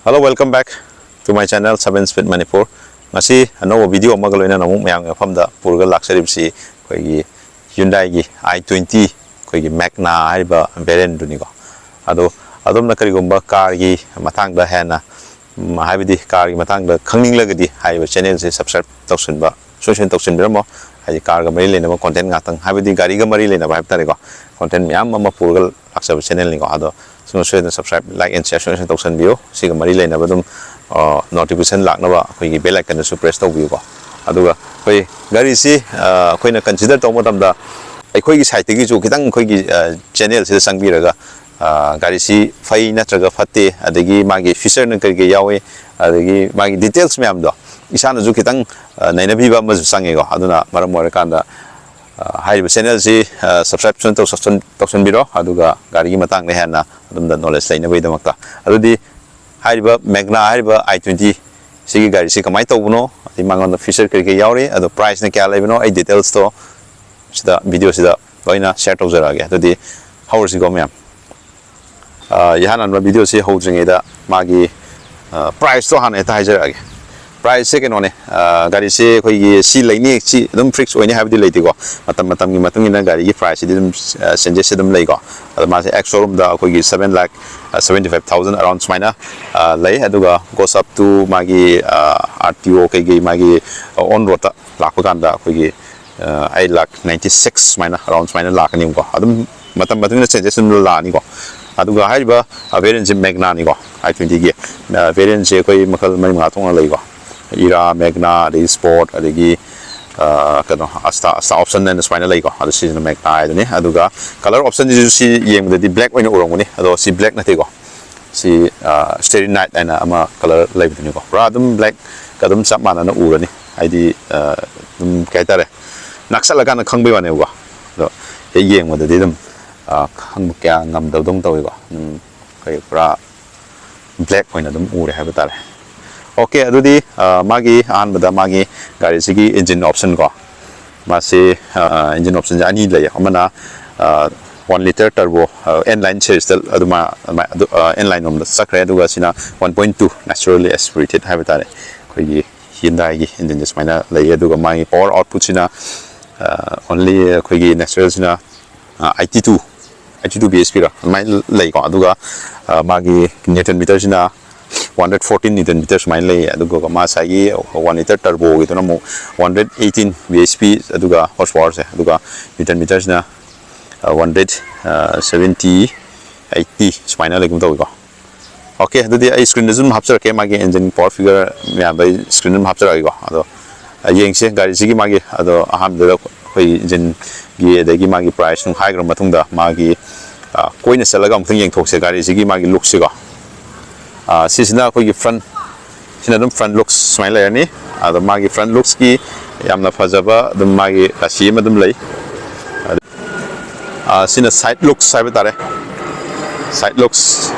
Hello, welcome back to my channel 7 Speed Manipur. Ngasi another video amaga loina namuk mayang famda purga laksarib si koi Hyundai gi i20 koi Magna haiba variant duni ko ado adom na kari gumba car gi matang da hena haibidi car gi matang da khangning lagadi haiba channel se subscribe toksun ba social toksun biramo hai car ga mari lena ba content ngatang haibidi gari ga mari lena ba haibtare ko content myam ma purga laksab channel ni ko ado so subscribe like and share toksun bio siga mari lena ba dum notification laknaba khoi bell icon su press tawbiu ko aduga khoi gari si khoi na consider taw matamda khoi gi site gi ju kitang khoi gi channel se sangbiraga gari si fai natraga fatte adagi magi feature na karge yawe adagi magi details myam do isana ju kitang nainabi ba ma sange ko aduna maram wara kanda hai channel si subscribe toksun biro aduga gari gi matang ne hana adum da knowledge laina bai damakta adudi haiba Magna haiba i20 sigi gari si kamai tawbuno ati mangon feature karge yaure ado price na kya lebino ai details to sida video sida loina share tawjarage adudi how is go myam yahanan video si hodringe da magi price to han eta haijarage price second one gari se khoi gi si laini si dum fix oine habdi leiti go matam gi matung ina gari gi price dum senje se dum lei go ma se showroom da khoi gi 7,75,000 around smaina lei aduga goes up to magi RTO kai gi magi on road lakpa kanda khoi gi 8,96,000 smaina around smaina lakani go adum matam ina senje sun la ni go aduga haiba variant Magna ni go i20 gi variant je khoi makal mai ma thong lei go Ira, Magna, the Sport, the asta option and spinal leg. Other season Magna, aduga color option is see the black when you although see black natego. See steady night and ama color live the go. Radum black, Kadum Sapman and Urani. ID Kaitare. Naxalagan Kangbi one ego. The ying with the didum Kangam the Dong Togo. Black when Adam Uri habitat. Okay, adudi magi an bada magi gari sigi engine option ko masi engine option ani lay amana 1 liter turbo n-line series aduma n-line om sakre aduga sina 1.2 naturally aspirated habitare khoi Hyundai gi engine smaina lay aduga magi power output sina only khoi natural sina i20 bhp ra mai lay ko aduga magi newton meter sina 114 Newton meters mainly aduga masagi 1 liter turbo gitu na mo 118 bhp aduga horsepower se aduga Newton meters na 170 80 spinal like to go okay adudi ai screen zoom hapsar ke magi engine power figure ya bai screen zoom hapsar go ado yeng se gari sigi magi ado aham da koi engine gi dagi magi price nung high gram mathungda magi koina selaga amthung yeng thok se gari sigi magi look se go sisina koi front sina dum front looks smile layer ni ado magi front looks ki yamna fajaba dum magi asi ma dum lei sina side looks saibetare side looks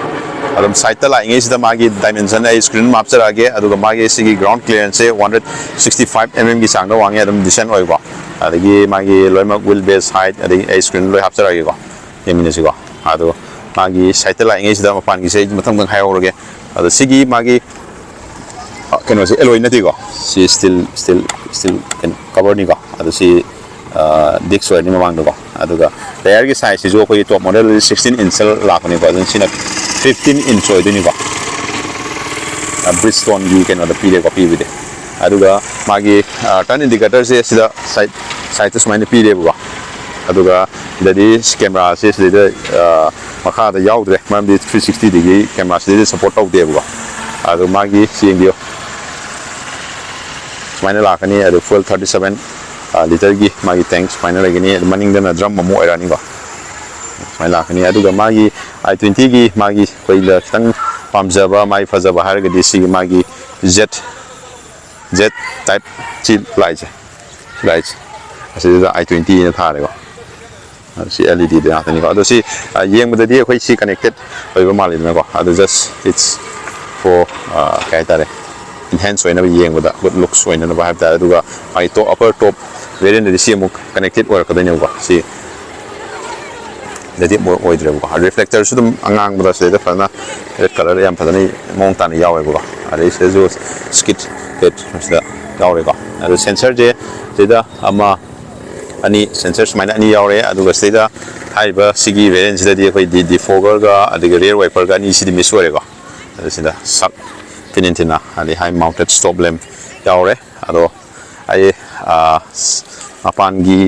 adum side ta lai nge sida magi dimension ai screen map chara ge ado magi sigi ground clearance 165 mm gi sang da wange adum design oi go adagi magi loima wheel base height adagi ai screen loi hap chara ge go yemine si go ado magi side ta lai nge sida mapan gi se mathang bang hai orge ado sigi magi keno si alloy nati go si still can cover ni go ado si dix ni mamang do go aduga tire gi size jo ko top model 16 inch lakani go then sina 15 inch oi ni go Bridgestone gi keno da pide ko pide aduga magi turn indicator se sida side to smine pide go aduga dadi camera se sida makha da yaudre mamdi 360 degree camera se support out de go adu magi seeing dio smine lakani adu full 37 liter gi magi tank smine lagini maning dana drum mo era ni go smine lakani aduga magi i20 gi magi koila tang pamjaba mai fajaba har ga disi magi z type chi light asida i20 na thare go si LED de atani ko ado si yeng bada di khoi si connected oi ba mali na ko ado just it's for kaitare enhance oina yeng bada good looks oina na ba habda aduga ai to upper top variant de si mo connected or ka dane ko si lady ꯑꯣꯏꯗ꯭ꯔꯦꯕꯀꯣ ꯔꯤꯐ꯭ꯂꯦꯛꯇꯔꯁꯨ ꯑꯗꯨꯝ ꯑꯉꯥꯡꯕꯗ ꯁꯤꯗ ꯐꯖꯅ red colour ꯌꯥꯝ ꯐꯖꯅ ꯃꯑꯣꯡ ꯇꯥꯅ ꯌꯥꯎꯋꯦꯕꯀꯣ ꯑꯗꯩ ꯁꯤꯗꯁꯨ ꯁ꯭ꯀꯤꯠ ꯄꯦꯠ ꯁꯤꯗ ꯌꯥꯎꯔꯦꯀꯣ ꯑꯗꯣ ꯁꯦꯟꯁꯔꯁꯦ ꯁꯤꯗ ꯑꯃ ꯑꯅꯤ ꯁꯦꯟꯁꯔ ꯁꯨꯃꯥꯏꯅ ꯑꯅꯤ ꯌꯥꯎꯔꯦ ꯑꯗꯨꯒ ꯁꯤꯗ ꯍꯥꯏꯔꯤꯕ ꯁꯤꯒꯤ ꯚꯦꯔꯤꯌꯦꯟꯁꯤꯗꯗꯤ ꯑꯩꯈꯣꯏ ꯗꯤꯐꯣꯒꯔꯒ ꯑꯗꯒꯤ ꯔꯤꯌꯔ ꯋꯥꯏꯄꯔꯒ ꯑꯅꯤꯁꯤꯗꯤ ꯃꯤꯁ ꯑꯣꯏꯔꯦꯀꯣ ꯑꯗꯣ ꯁꯤꯗ ꯁꯛ ꯐꯤꯅꯤꯟꯊꯤꯅ ꯑꯗꯩ ꯍꯥꯏ ꯃꯥꯎꯟꯇꯦꯠ ꯁ꯭ꯇꯣꯞ ꯂꯦꯝ ꯌꯥꯎꯔꯦ ꯑꯗꯣ ꯑꯩ ꯃꯄꯥꯟꯒꯤ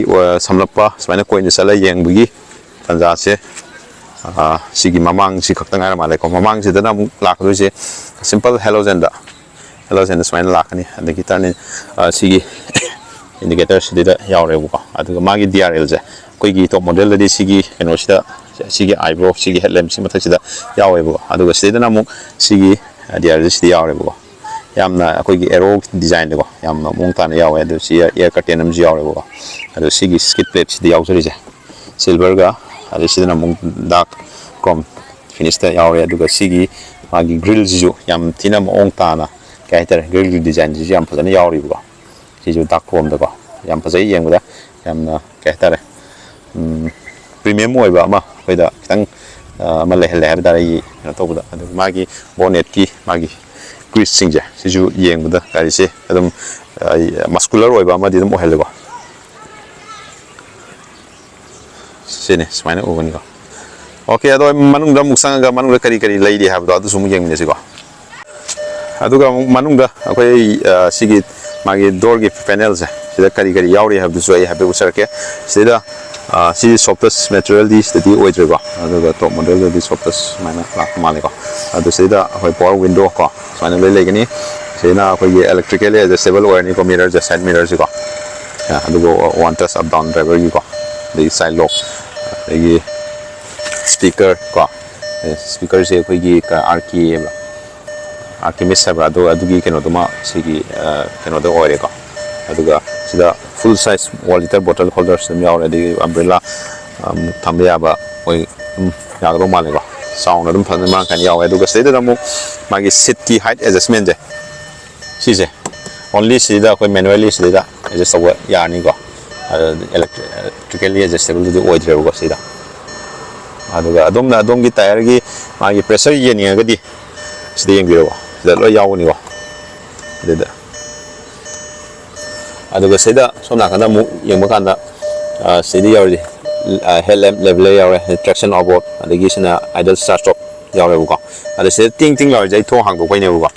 ꯁꯝꯂꯞꯄ ꯁꯨꯃꯥꯏꯅ ꯀꯣꯏꯅ ꯆꯠꯂ ꯌꯦꯡꯕꯒꯤ ꯇꯟꯖꯥꯁꯦ ꯁꯤꯒꯤ ꯃꯃꯥꯡꯁꯤ ꯈꯛꯇ ꯉꯥꯏꯔ ꯃꯥꯜꯂꯦꯀꯣ ꯃꯃꯥꯡꯁꯤꯗꯅ ꯑꯃꯨꯛ ꯂꯥꯛꯀꯗꯣꯏꯁꯦ ꯁꯤꯝꯄꯜ ꯍꯦꯂꯣꯖꯦꯟꯗ ꯁꯨꯃꯥꯏꯅ ꯂꯥꯛꯀꯅꯤ ꯑꯗꯒꯤ ꯇꯔꯟ ꯁꯤꯒꯤ ꯏꯟꯗꯤꯀꯦꯇꯔꯁꯤꯗ ꯌꯥꯎꯔꯦꯕꯀꯣ ꯑꯗꯨꯒ ꯃꯥꯒꯤ DRLꯁꯦ ꯑꯩꯈꯣꯏꯒꯤ ꯇꯣꯞ ꯃꯣꯗꯦꯜꯗꯗꯤ ꯁꯤꯒꯤ ꯀꯩꯅꯣꯁꯤꯗ ꯁꯤꯒꯤ ꯑꯥꯏꯕ꯭ꯔꯣ ꯁꯤꯒꯤ ꯍꯦꯗꯂꯦꯝꯞꯁꯤ ꯃꯊꯛꯁꯤꯗ ꯌꯥꯎꯋꯦꯕꯀꯣ ꯑꯗꯨꯒ ꯁꯤꯗꯅ ꯑꯃꯨꯛ ꯁꯤꯒꯤ DRLꯁꯦ ꯁꯤꯗ ꯌꯥꯎꯔꯦꯕꯀꯣ ꯌꯥꯝꯅ ꯑꯩꯈꯣꯏꯒꯤ ꯑꯦꯔꯣ ꯗꯤꯖꯥꯏꯟꯗꯀꯣ ꯌꯥꯝꯅ ꯃꯑꯣꯡ ꯇꯥꯅ ꯌꯥꯎꯋꯦ ꯑꯗꯨ ꯁꯤ ꯑꯦꯌꯔ ꯀꯔꯇꯦꯟ ꯑꯃꯁꯨ ꯌꯥꯎꯔꯦꯕꯀꯣ ꯑꯗꯣ ꯁꯤꯒꯤ ꯁ꯭ꯀꯤꯠ ꯄ꯭ꯂꯦꯠꯁꯤꯗ ꯌꯥꯎꯖꯔꯤꯁꯦ ꯁꯤꯜꯚꯔꯒ ꯑꯗꯩ ꯁꯤꯗꯅ ꯑꯃꯨꯛ ꯗꯥर्क ꯀ꯭ꯔꯣꯝ ꯐꯤꯅꯤꯁꯇ ꯌꯥꯎꯔꯦ ꯑꯗꯨꯒ ꯁꯤꯒꯤ ꯃꯥꯒꯤ ꯒ꯭ꯔꯤꯜꯁꯤꯁꯨ ꯌꯥꯝ ꯊꯤꯅ ꯃꯑꯣꯡ ꯇꯥꯅ ꯀꯩ ꯍꯥꯏꯇꯥꯔꯦ ꯒ꯭ꯔꯤꯜꯒꯤ ꯗꯤꯖꯥꯏꯟꯁꯤꯁꯨ ꯌꯥꯝ ꯐꯖꯅ ꯌꯥꯎꯔꯤꯕꯀꯣ ꯁꯤꯁꯨ ꯗꯥर्क ꯀ꯭ꯔꯣꯝꯗꯀꯣ ꯌꯥꯝ ꯐꯖꯩ ꯌꯦꯡꯕꯗ ꯌꯥꯝꯅ ꯀꯩ ꯍꯥꯏꯇꯥꯔꯦ ꯄ꯭ꯔꯤꯃꯤꯌꯝ ꯑꯣꯏꯕ ꯑꯃ ꯑꯩꯈꯣꯏꯗ ꯈꯤꯇꯪ ꯑꯃ ꯂꯩꯍꯜꯂꯦ ꯍꯥꯏꯕ ꯇꯥꯔꯦ ꯑꯩꯒꯤ ꯀꯩꯅꯣ ꯇꯧꯕꯗ ꯑꯗꯨꯒ ꯃꯥꯒꯤ ꯕꯣꯅꯦꯠꯀꯤ ꯃꯥꯒꯤ ꯀ꯭ꯔꯤꯁꯁꯤꯡꯁꯦ ꯁꯤꯁꯨ ꯌꯦꯡꯕꯗ ꯒꯥꯔꯤꯁꯦ ꯑꯗꯨꯝ ꯃꯁꯀꯨꯂꯔ ꯑꯣꯏꯕ ꯑꯃꯗꯤ ꯑꯗꯨꯝ ꯑꯣꯏꯍꯜꯂꯦꯀꯣ ꯁꯤꯅꯤ ꯁꯨꯃꯥꯏꯅ ꯎꯒꯅꯤꯀꯣ ꯑꯣꯀꯦ ꯑꯗꯣ ꯃꯅꯨꯡꯗ ꯑꯃꯨꯛ ꯆꯪꯉꯒ ꯃꯅꯨꯡꯗ ꯀꯔꯤ ꯀꯔꯤ ꯂꯩꯔꯤ ꯍꯥꯏꯕꯗꯣ ꯑꯗꯨꯁꯨ ꯑꯃꯨꯛ ꯌꯦꯡꯃꯤꯟꯅꯁꯤꯀꯣ ꯑꯗꯨꯒ ꯑꯃꯨꯛ ꯃꯅꯨꯡꯗ ꯑꯩꯈꯣꯏ ꯁꯤꯒꯤ ꯃꯥꯒꯤ ꯗꯣꯔꯒꯤ ꯄꯦꯅꯦꯜꯁꯦ ꯁꯤꯗ ꯀꯔꯤ ꯀꯔꯤ ꯌꯥꯎꯔꯤ ꯍꯥꯏꯕꯗꯨꯁꯨ ꯑꯩ ꯍꯥꯏꯐꯦꯠ ꯎꯠꯆꯔꯛꯀꯦ ꯁꯤꯗ ꯁꯤ ꯁꯣꯐꯇꯁ ꯃꯦꯇꯔꯤꯌꯦꯜꯗꯤ ꯁꯤꯗꯗꯤ ꯑꯣꯏꯗ꯭ꯔꯦꯀꯣ ꯑꯗꯨꯒ ꯇꯣꯞ ꯃꯣꯗꯦꯜꯗꯗꯤ ꯁꯣꯐꯇꯁ ꯁꯨꯃꯥꯏꯅ ꯂꯥꯛꯄ ꯃꯥꯜꯂꯦꯀꯣ ꯑꯗꯨ ꯁꯤꯗ ꯑꯩꯈꯣꯏ ꯄꯋꯥꯔ ꯋꯤꯟꯗꯣ ꯀꯣ ꯁꯨꯃꯥꯏꯅ ꯂꯣꯏ ꯂꯩꯒꯅꯤ ꯁꯤꯗꯅ ꯑꯩꯈꯣꯏꯒꯤ ꯑꯦꯂꯦꯛꯇ꯭ꯔꯤꯀꯦꯜꯂꯤ ꯑꯦꯗꯖꯁꯇꯦꯕꯜ ꯑꯣꯏꯔꯅꯤꯀꯣ ꯃꯤꯔꯔꯁꯦ ꯁꯥꯏꯠ ꯃꯤꯔꯔꯁꯤꯀꯣ ꯑꯗꯨꯒ ꯋꯥꯟ ꯇꯁ ꯑꯞ ꯗꯥꯎꯟ ꯗ꯭ꯔꯥꯏꯚꯔꯒꯤꯀꯣ ꯑꯗꯒꯤ ꯁꯥꯏꯠ ꯂꯣꯛ ꯑꯗꯒꯤ ꯁ꯭ꯄꯤꯀꯔ ꯀꯣ ꯁ꯭ꯄꯤꯀꯔꯁꯦ ꯑꯩꯈꯣꯏꯒꯤ ꯑꯥꯔꯀꯤꯃꯤꯁ ꯍꯥꯏꯕ꯭ꯔꯥ ꯑꯗꯣ ꯑꯗꯨꯒꯤ ꯀꯩꯅꯣꯗꯨꯃ ꯁꯤꯒꯤ ꯀꯩꯅꯣꯗ ꯑꯣꯏꯔꯦꯀꯣ ꯑꯗꯨꯒ ꯁꯤꯗ ꯐꯨꯜ ꯁꯥꯏꯖ 1 ꯂꯤꯇꯔ ꯕꯣꯇꯜ ꯍꯣꯜꯗꯔꯁ ꯑꯗꯨꯝ ꯌꯥꯎꯔꯦ ꯑꯗꯒꯤ ꯑꯝꯕ꯭ꯔꯦꯂꯥ ꯊꯝꯕ ꯌꯥꯕ ꯑꯣꯏ ꯑꯗꯨꯝ ꯌꯥꯒꯗꯧ ꯃꯥꯜꯂꯦꯀꯣ ꯆꯥꯎꯅ ꯑꯗꯨꯝ ꯐꯖꯅ ꯃꯔꯥꯡ ꯀꯥꯏꯅ ꯌꯥꯎꯋꯦ ꯑꯗꯨꯒ ꯁꯤꯗꯩꯗ ꯑꯃꯨꯛ ꯃꯥꯒꯤ ꯁꯤꯠꯀꯤ ꯍꯥꯏꯠ ꯑꯦꯗꯖꯁꯃꯦꯟꯁꯦ ꯁꯤꯁꯦ ꯑꯣꯟꯂꯤ ꯁꯤꯗ ꯑꯩꯈꯣꯏ ꯃꯦꯅꯨꯋꯦꯂꯤ ꯁꯤꯗꯩꯗ ꯑꯦꯗꯖꯁ ꯇꯧꯕ ꯌꯥꯔꯅꯤꯀꯣ electrically adjustable ꯑꯣꯏꯗ꯭ꯔꯦꯕꯀꯣ ꯁꯤꯗ ꯑꯗꯨꯒ ꯑꯗꯣꯝꯅ ꯑꯗꯣꯝꯒꯤ ꯇꯥꯏꯌꯔꯒꯤ ꯃꯥꯒꯤ ꯄ꯭ꯔꯦꯁꯔ ꯌꯦꯡꯅꯤꯡꯉꯒꯗꯤ ꯁꯤꯗ ꯌꯦꯡꯕꯤꯔꯣ ꯁꯤꯗ ꯂꯣꯏ ꯌꯥꯎꯒꯅꯤꯀꯣ ꯑꯗꯨꯗ ꯑꯗꯨꯒ ꯁꯤꯗ ꯁꯣꯝ ꯅꯥꯀꯟꯗ ꯑꯃꯨꯛ ꯌꯦꯡꯕ ꯀꯥꯟꯗ ꯁꯤꯗ ꯌꯥꯎꯔꯤꯁꯦ ꯍꯦꯗꯂꯦꯝꯞ ꯂꯦꯕꯦꯂꯔ ꯌꯥꯎꯔꯦ ꯇ꯭ꯔꯦꯛꯁꯟ ꯑꯥꯎꯠꯕꯣꯔꯗ ꯑꯗꯒꯤ ꯁꯤꯅ ꯑꯥꯏꯗꯜ ꯁ꯭ꯇꯥꯔꯠ ꯁ꯭ꯇꯣꯞ ꯌꯥꯎꯔꯦꯕꯀꯣ ꯑꯗ ꯁꯤꯗ ꯇꯤꯡ ꯇꯤꯡ ꯂꯥꯎꯔꯤꯁꯦ ꯑꯩ ꯊꯣꯡ ꯍꯥꯡꯗꯣꯛꯄꯩꯅꯦꯕꯀꯣ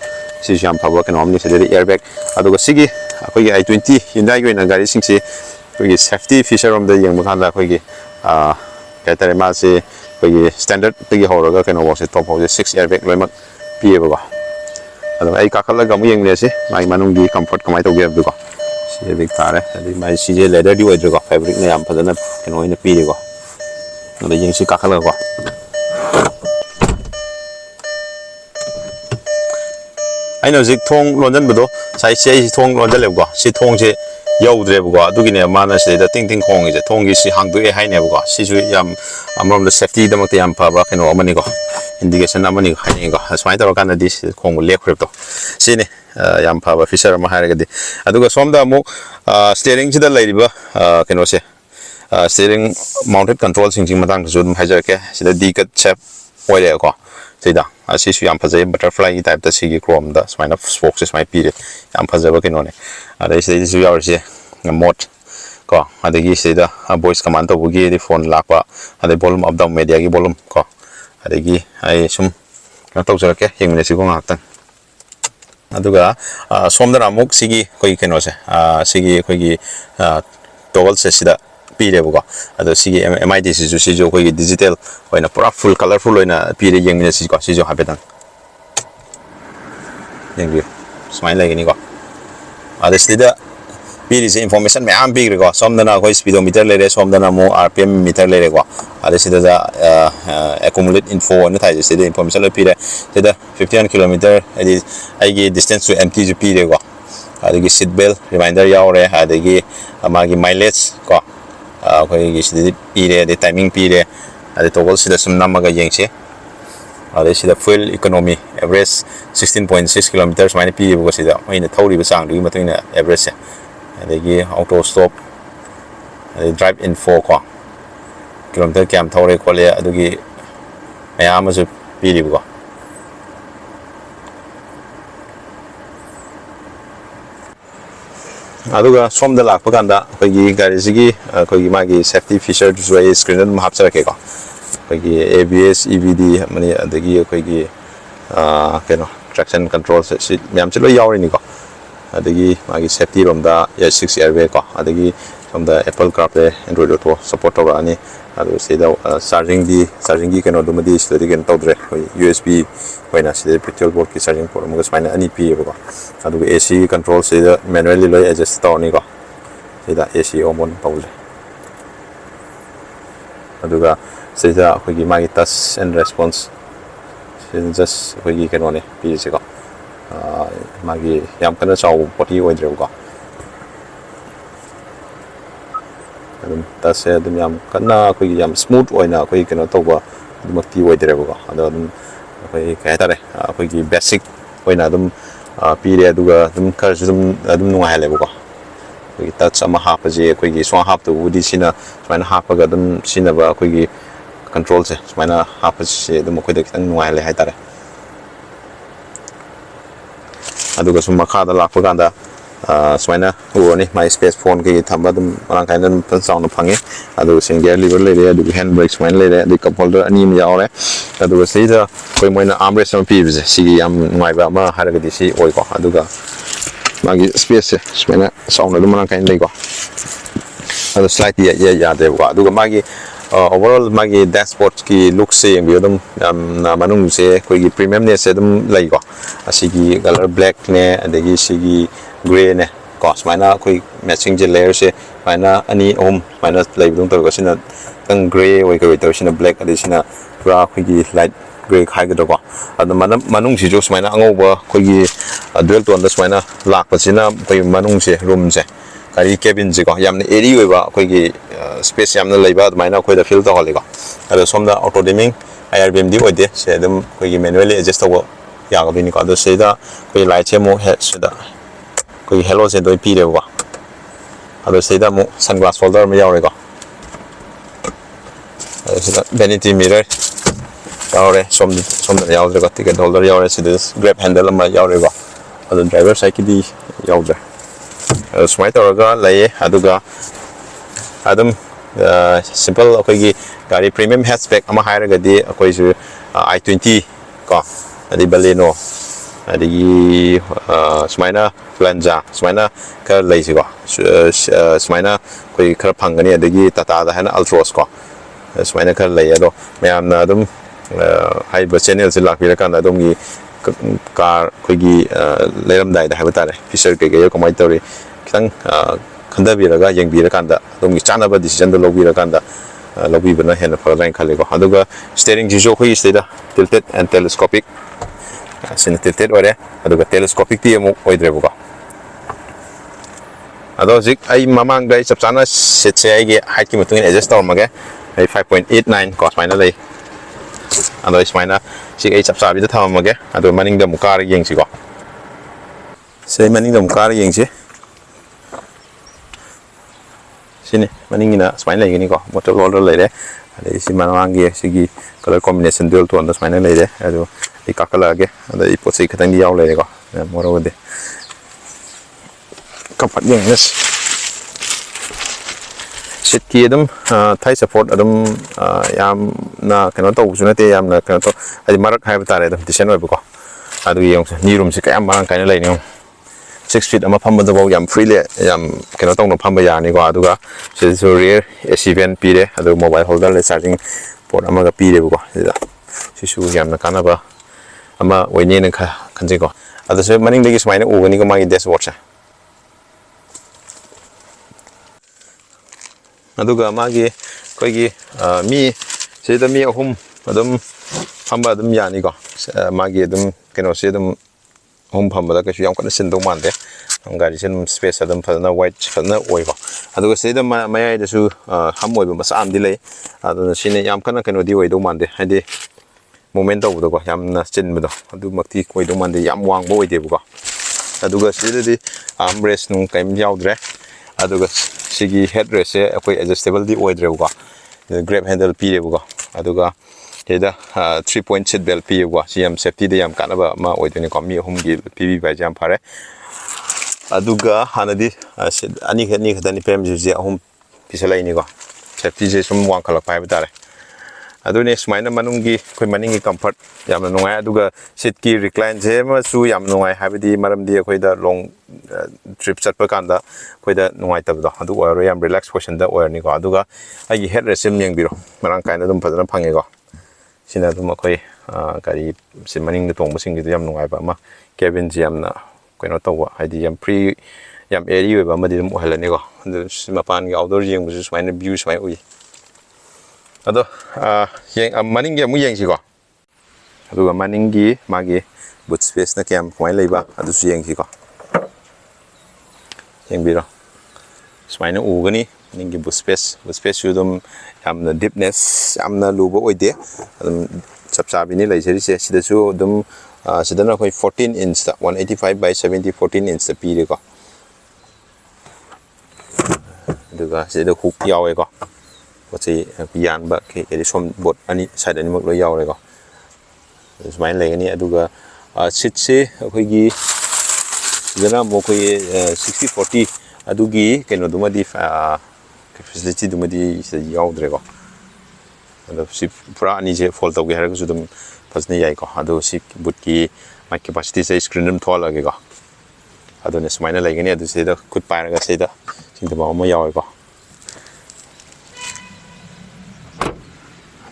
ꯁꯤꯁꯨ ꯌꯥꯝ ꯐꯕ ꯀꯩꯅꯣ ꯑꯃꯅꯤ ꯁꯤꯗꯩꯗꯤ ꯏꯌꯔꯕꯦꯒ ꯑꯗꯨꯒ ꯁꯤꯒꯤ ꯑꯩꯈꯣꯏꯒꯤ i20 ꯍ꯭ꯌꯨꯟꯗꯥꯏꯒꯤ ꯑꯣꯏꯅ ꯒꯥꯔꯤꯁꯤꯡꯁꯤ ꯑꯩꯈꯣꯏꯒꯤ ꯁꯦꯐꯇꯤ ꯐꯤꯆꯔꯔꯣꯝꯗ ꯌꯦꯡꯕ ꯀꯥꯟꯗ ꯑꯩꯈꯣꯏꯒꯤ ꯀꯩ ꯍꯥꯏꯇꯥꯔꯦ ꯃꯥꯁꯤ ꯑꯩꯈꯣꯏꯒꯤ ꯁ꯭ꯇꯦꯟꯗꯔꯠꯇꯒꯤ ꯍꯧꯔꯒ ꯀꯩꯅꯣꯐꯥꯎꯁꯦ ꯇꯣꯞ ꯐꯥꯎꯁꯦ 6 ꯏꯌꯔꯕꯦꯒ ꯂꯣꯏꯅꯃꯛ ꯄꯤꯌꯦꯕꯀꯣ ꯑꯗꯨ ꯑꯩ ꯀꯥꯈꯠꯂꯒ ꯑꯃꯨꯛ ꯌꯦꯡꯃꯤꯟꯅꯁꯤ ꯃꯥꯒꯤ ꯃꯅꯨꯡꯒꯤ ꯀꯝꯐꯣꯔꯠ ꯀꯃꯥꯏꯅ ꯇꯧꯒꯦ ꯍꯥꯏꯕꯗꯨꯀꯣ ꯁꯤ ꯏꯌꯔꯕꯦꯒ ꯇꯥꯔꯦ ꯑꯗꯒꯤ ꯃꯥꯒꯤ ꯁꯤꯁꯦ ꯂꯦꯗꯔꯗꯤ ꯑꯣꯏꯗ꯭ꯔꯦꯀꯣ ꯐꯦꯕ꯭ꯔꯤꯛꯅ ꯌꯥꯝ ꯐꯖꯅ ꯀꯩꯅꯣ ꯑꯣꯏꯅ ꯄꯤꯔꯦꯀꯣ ꯑꯗ ꯌꯦꯡꯁꯤ ꯀꯥꯈꯠꯂꯒꯀꯣ ꯑꯩꯅ ꯍꯧꯖꯤꯛ ꯊꯣꯡ ꯂꯣꯟꯁꯤꯟꯕꯗꯣ ꯁꯥꯏꯠꯁꯦ ꯑꯩ ꯊꯣꯡ ꯂꯣꯟꯁꯤꯜꯂꯦꯕꯀꯣ ꯁꯤ ꯊꯣꯡꯁꯦ ꯌꯧꯗ꯭ꯔꯦꯕꯀꯣ ꯑꯗꯨꯒꯤꯅꯦ ꯃꯥꯅ ꯁꯤꯗꯩꯗ ꯇꯤꯡ ꯇꯤꯡ ꯈꯣꯡꯉꯤꯁꯦ ꯊꯣꯡꯒꯤꯁꯤ ꯍꯥꯡꯗꯣꯛꯑꯦ ꯍꯥꯏꯅꯦꯕꯀꯣ ꯁꯤꯁꯨ ꯌꯥꯝ ꯑꯃꯔꯣꯝꯗ ꯁꯦꯐꯇꯤꯗꯃꯛꯇ ꯌꯥꯝ ꯐꯕ ꯀꯩꯅꯣ ꯑꯃꯅꯤꯀꯣ ꯏꯟꯗꯤꯀꯦꯁꯟ ꯑꯃꯅꯤ ꯍꯥꯏꯅꯤꯡꯉꯤꯀꯣ ꯁꯨꯃꯥꯏꯅ ꯇꯧꯔꯀꯥꯟꯗꯗꯤ ꯈꯣꯡꯕ ꯂꯦꯞꯈ꯭ꯔꯦꯕꯇꯣ ꯁꯤꯅꯤ ꯌꯥꯝ ꯐꯕ ꯐꯤꯆꯔ ꯑꯃ ꯍꯥꯏꯔꯒꯗꯤ ꯑꯗꯨꯒ ꯁꯣꯝꯗ ꯑꯃꯨꯛ ꯁ꯭ꯇꯤꯌꯔꯤꯡꯁꯤꯗ ꯂꯩꯔꯤꯕ ꯀꯩꯅꯣꯁꯦ ꯁ꯭ꯇꯤꯌꯔꯤꯡ ꯃꯥꯎꯟꯇꯦꯠ ꯀꯟꯇ꯭ꯔꯣꯜꯁꯤꯡꯁꯤꯒꯤ ꯃꯇꯥꯡꯗꯁꯨ ꯑꯗꯨꯝ ꯍꯥꯏꯖꯔꯛꯀꯦ ꯁꯤꯗ ꯗꯤ ꯀꯠ ꯁꯦꯞ ꯑꯣꯏꯔꯦꯀꯣ ꯁꯤꯗ ꯑꯁꯤꯁꯨ ꯌꯥꯝ ꯐꯖꯩ ꯕꯇꯔꯐ꯭ꯂꯥꯏꯒꯤ ꯇꯥꯏꯞꯇ ꯁꯤꯒꯤ ꯀ꯭ꯔꯣꯝꯗ ꯁꯨꯃꯥꯏꯅ ꯁ꯭ꯄꯣꯛꯁꯦ ꯁꯨꯃꯥꯏꯅ ꯄꯤꯔꯦ ꯌꯥꯝ ꯐꯖꯕ ꯀꯩꯅꯣꯅꯦ ꯑꯗꯩ ꯁꯤꯗꯩꯗꯁꯨ ꯌꯥꯎꯔꯤꯁꯦ ꯃꯣꯠ ꯀꯣ ꯑꯗꯒꯤ ꯁꯤꯗ ꯚꯣꯏꯁ ꯀꯃꯥꯟ ꯇꯧꯕꯒꯤ ꯐꯣꯟ ꯂꯥꯛꯄ ꯑꯗꯩ ꯚꯣꯂꯨꯝ ꯑꯞ ꯗꯥꯎꯟ ꯃꯦꯗꯤꯌꯥꯒꯤ ꯚꯣꯂꯨꯝ ꯀꯣ ꯑꯗꯒꯤ ꯑꯩ ꯁꯨꯝ ꯀꯩꯅꯣ ꯇꯧꯖꯔꯛꯀꯦ ꯌꯦꯡꯃꯤꯟꯅꯁꯤꯀꯣ ꯉꯥꯏꯍꯥꯛꯇꯪ ꯑꯗꯨꯒ ꯁꯣꯝꯗꯅ ꯑꯃꯨꯛ ꯁꯤꯒꯤ ꯑꯩꯈꯣꯏꯒꯤ ꯀꯩꯅꯣꯁꯦ ꯁꯤꯒꯤ ꯑꯩꯈꯣꯏꯒꯤ ꯇꯣꯒꯜꯁꯦ ꯁꯤꯗ ꯄꯤꯔꯦꯕꯀꯣ ꯑꯗꯣ ꯁꯤꯒꯤ MID ꯁꯤꯁꯨ ꯑꯩꯈꯣꯏꯒꯤ ꯗꯤꯖꯤꯇꯦꯜ ꯑꯣꯏꯅ ꯄꯨꯔꯥ ꯐꯨꯜ ꯀꯂꯔꯐꯨꯜ ꯑꯣꯏꯅ ꯄꯤꯔꯦ ꯌꯦꯡꯃꯤꯟꯅꯁꯤꯀꯣ ꯁꯤꯁꯨ ꯍꯥꯏꯐꯦꯠꯇꯪ ꯌꯦꯡꯕꯤꯌꯨ ꯁꯨꯃꯥꯏꯅ ꯂꯩꯒꯅꯤꯀꯣ ꯑꯗ ꯁꯤꯗ ꯄꯤꯔꯤꯁꯦ ꯏꯟꯐꯣꯔꯃꯦꯁꯟ ꯃꯌꯥꯝ ꯄꯤꯈ꯭ꯔꯦꯀꯣ ꯁꯣꯝꯗꯅ ꯑꯩꯈꯣꯏ ꯁ꯭ꯄꯤꯗꯣꯃꯤꯇꯔ ꯂꯩꯔꯦ ꯁꯣꯝꯗꯅ ꯑꯃꯨꯛ RPM ꯃꯤꯇꯔ ꯂꯩꯔꯦꯀꯣ ꯑꯗ ꯁꯤꯗ ꯑꯦꯀꯨꯃꯨꯂꯦꯠ ꯏꯟꯐꯣ ꯑꯅ ꯊꯥꯏꯁꯦ ꯁꯤꯗ ꯏꯟꯐꯣꯔꯃꯦꯁꯟ ꯂꯣꯏ ꯄꯤꯔꯦ ꯁꯤꯗ 51 ꯀꯤꯂꯣꯃꯤꯇꯔ ꯍꯥꯏꯗꯤ ꯑꯩꯒꯤ ꯗꯤꯁꯇꯦꯟꯁ ꯇꯨ MTꯁꯨ ꯄꯤꯔꯦꯀꯣ ꯑꯗꯒꯤ ꯁꯤꯠ ꯕꯦꯜ ꯔꯤꯃꯥꯏꯟꯗꯔ ꯌꯥꯎꯔꯦ ꯑꯗꯒꯤ ꯃꯥꯒꯤ ꯃꯥꯏꯂꯦꯖ ꯀꯣ ꯑꯩꯈꯣꯏꯒꯤ ꯁꯤꯗꯗꯤ ꯄꯤꯔꯦ ꯑꯗꯩ ꯇꯥꯏꯃꯤꯡ ꯄꯤꯔꯦ ꯑꯗꯩ ꯇꯣꯒꯜꯁꯤꯗ ꯁꯨꯝ ꯅꯝꯃꯒ ꯌꯦꯡꯁꯤ ꯑꯗꯩ ꯁꯤꯗ ꯐꯨꯏꯜ ꯏꯀꯣꯅꯣꯃꯤ ꯑꯦꯚꯔꯦꯖ 16.6 ꯀꯤꯂꯣꯃꯤꯇꯔ ꯁꯨꯃꯥꯏꯅ ꯄꯤꯌꯦꯕꯀꯣ ꯁꯤꯗ ꯃꯣꯏꯅ ꯊꯧꯔꯤꯕ ꯆꯥꯡꯗꯨꯒꯤ ꯃꯇꯨꯡ ꯏꯟꯅ ꯑꯦꯚꯔꯦꯖꯁꯦ ꯑꯗꯒꯤ ꯑꯣꯇꯣ ꯁ꯭ꯇꯣꯞ ꯑꯗꯩ ꯗ꯭राꯏꯚ ꯏꯟꯐꯣ ꯀꯣ kilometer kiam thore khole adugi mayam asu piribugo aduga somda lakpa kanda koigi gari sigi koigi magi safety feature ju screen dum hapsarake ko koigi ABS EBD mani adagi koigi keno traction control si myam chilo yawri ni ko adagi magi safety rom da S6 airway ko adagi from the Apple CarPlay Android Auto support tora ani adu seda charging gi keno dum di study gen tawdre USB hoina sida petrol board ki charging port mo spine ani pi ko adu AC control sida manually loi adjust tawni ko sida AC on tawle aduga sida khoi gi magi touch and response sida just khoi gi keno ne pi se ko magi yam kana chaw poti oidre ko tas adum yam kana koi yam smooth oina koi kena toba makti oidre ko adum koi kaitare koi gi basic oina adum pire aduga adum karjum adum nunga hele ko koi touch ama hapaje koi gi swa hap to udi sina smaina hapaga adum sina ba koi gi control se smaina hapaje adum koi da kitang nunga hele haitare aduga sum makha da lakpa kanda smaina uoni my space phone ki thamba dum marang kain dum tan sound phangi adu single lever le adu hand brake smain le adu cup holder ani mi yaure adu seida koi moina armrest am pi bise si am ngai ba ma haraga di si oi ko aduga magi space smaina sound dum marang kain le ko adu slight ya de ko aduga magi overall magi dashboard ki look se yang bi dum na manung se koi gi premium ne se dum lai ko asigi color black ne adagi sigi gray ne cos mana koi matching je layer se mana ani mana play dung to ko sina tang gray oi ko to sina black adi sina pura koi gi light gray khai ga ko adu manung si jo mana angau ba koi gi dual tone da mana lak pa sina koi manung se room se kari cabin je ko yamne eri oi ba koi gi space yamna leiba mana koi da feel to hole ko adu somda auto dimming airbm di oi de se dum koi gi manually adjust to ya ga ni ko adu se da koi light che mo head se da koi hello se doi pi de ko ado seida mo sunglass holder ma yaure ko sida vanity mirror yaure som yaure ko ticket holder yaure sida grab handle ma yaure ko ado driver side ki di yaure smart orga lai aduga adum simple koi gi gari premium hatchback ama haira ga di koi su i20 ko adi baleno adi smaina Lanza, smaina ka lazy ko, smaina koi kar pangani adagi tata da hana ultros ko, smaina ka lay ado, mayam na adum high bus channel se lak pirakan adum gi car koi gi leram dai da habitare, feature ke ge ko mai tori, kitang khanda biraga yang birakan da adum gi chana ba decision da lobi rakan da lobi bana hen for rank khale ko, aduga steering ji jo koi steda tilted and telescopic, sin tilted ore, aduga telescopic ti mo oidre ko. Ado zik ai mamang dai chapchana set se ai ge height ki mutungin adjust tor mage ai 5.89 cos minus lai ado is minus sik ai chapcha bi da tham mage ado maning da mukar yeng si ko se maning da mukar yeng si sini maning ina smile lai ni ko motor roller lai de ado si manang ge sigi color combination dual tone da smile lai de ado I kakala ge ado I pot sei khatang di yaw lai ko moro de kapat yang yes sit ki adum thai support adum yam na kano to usuna te yam na kano to adi marak hai batare adum disen oi ko adu yong ni room si kayam marang kaina lai ni 6 feet ama phamba da baw yam freely yam kano to no phamba ya ni ko adu ga so rear AC vent pi de adu mobile holder le charging port ama ga pi de ko ida sisu yam na kana ba ama oine na kanje ko adu se maning de gi smaina u ni ko magi dashboard sa aduga magi koi gi mi seda mi ahum adum phamba adum yani ko magi adum keno se adum hum phamba da ka yam kana sin do mande gari sin space adum phana white phana oi ko aduga seda mayai da su ham oi ba masam di lei adu sine yam kana keno di oi do mande hadi moment do ko yam na chin bu do adu makti koi do mande yam wang bo oi de bu ko aduga seda di armrest nung kaim yaudre aduga sigi headrest se akoi adjustable di oidre ko grab handle pirebugo aduga heda 3-point seat belt pirebugo siam safety de yam kanaba ma oidoni ko mi humgi pibi ba jam phare aduga hanadi ani khadani pem ji ahum pisalai ni ko safety je sum wang khalak pai batare adune smaina manungi koi maningi comfort yamna nungai aduga seat ki recline je ma su yam nungai habidi maramdi khoi da long trip chat pa kanda khoi da nungai tab do adu oro yam relax position da or ni ko aduga agi head rest yeng biro marang kaina dum phadana phange ko sina dum khoi gari se maning da tong basing gi yam nungai ba ma cabin je yamna koino tawa haidi yam free yam area ba ma di dum halani ko adu sima pan gi outdoor yeng bu smaina view smai ui ado maningi amu yang siko aduga maningi magi boot space na kem kumai leiba adu su yang siko yang biro smaina ugani maningi boot space su dum yamna deepness yamna luba oide adum chapchabi ni leiseri se sida su dum sidana koi 14 inch 185 by 70 14 inch pi de ko aduga sida hook yawe ko What's yan ba ke som bot ani side ani mak lo yaw re ko smai le ni aduga sit se khoi gi jana mo khoi 60-40 adugi keno duma di facility duma di yaw dre ko ado si pura ani je fall to ge har ko sudum pasni yai ko ado si but ki mic capacity se screen dum thol ge ko ado ne smai na le ni adu se da kut pa ga se da sing da mo yaw ko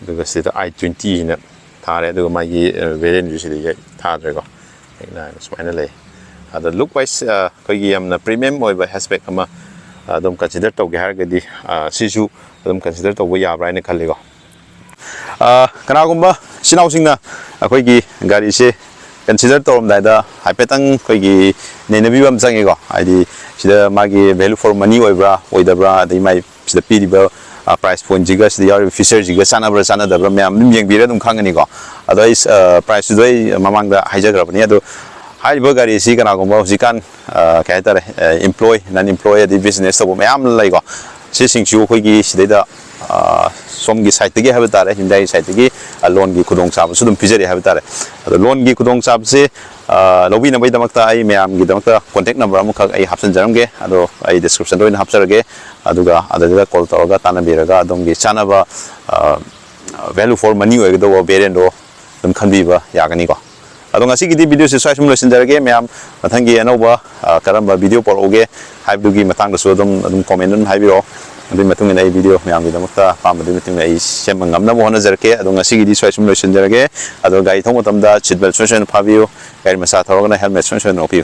the i20 na thare the magi variant usually thare ko na finally the look wise ko gi amna premium oi ba hatchback ama dum consider to ge har ga di sisu dum consider to bo ya bra ne khali ko kana gumba sinau singna ko gi gari se consider to rom dai da haipetang ko gi ne bi bam changi ko id sida magi value for money oi bra oi da bra dai mai sida pi di ba price point jiga the your feature jiga sana da myam nim yeng bira dum khangani ko otherwise price doi mamang da haija grabani ado hai ba gari si kana ko jikan kai tare employee non employee the business to myam lai ko si sing chu khoi gi sidai da som gi site gi have tare hindai site gi loan gi khudong sa su dum pijari have tare ado loan gi khudong sa se lobi na bai damakta ai myam gi damakta contact number am khak ai hapsan jaramge ado ai description doi na hapsarage aduga adaga call toroga tanabiraga adongi chanaba value for money oi do variant do dum khanbiba yagani ko adonga sigidi video se swai sum losinjarage myam mathangi anoba karamba video por oge haibdugi matang da so dum comment dum haibiro adi matung ina video myam gi damakta pamadi matung ai semangam na mohana jarke adonga sigidi swai sum losinjarage ado gai thong tamda chitbel solution phabiu gai masa thorogna helmet solution opiu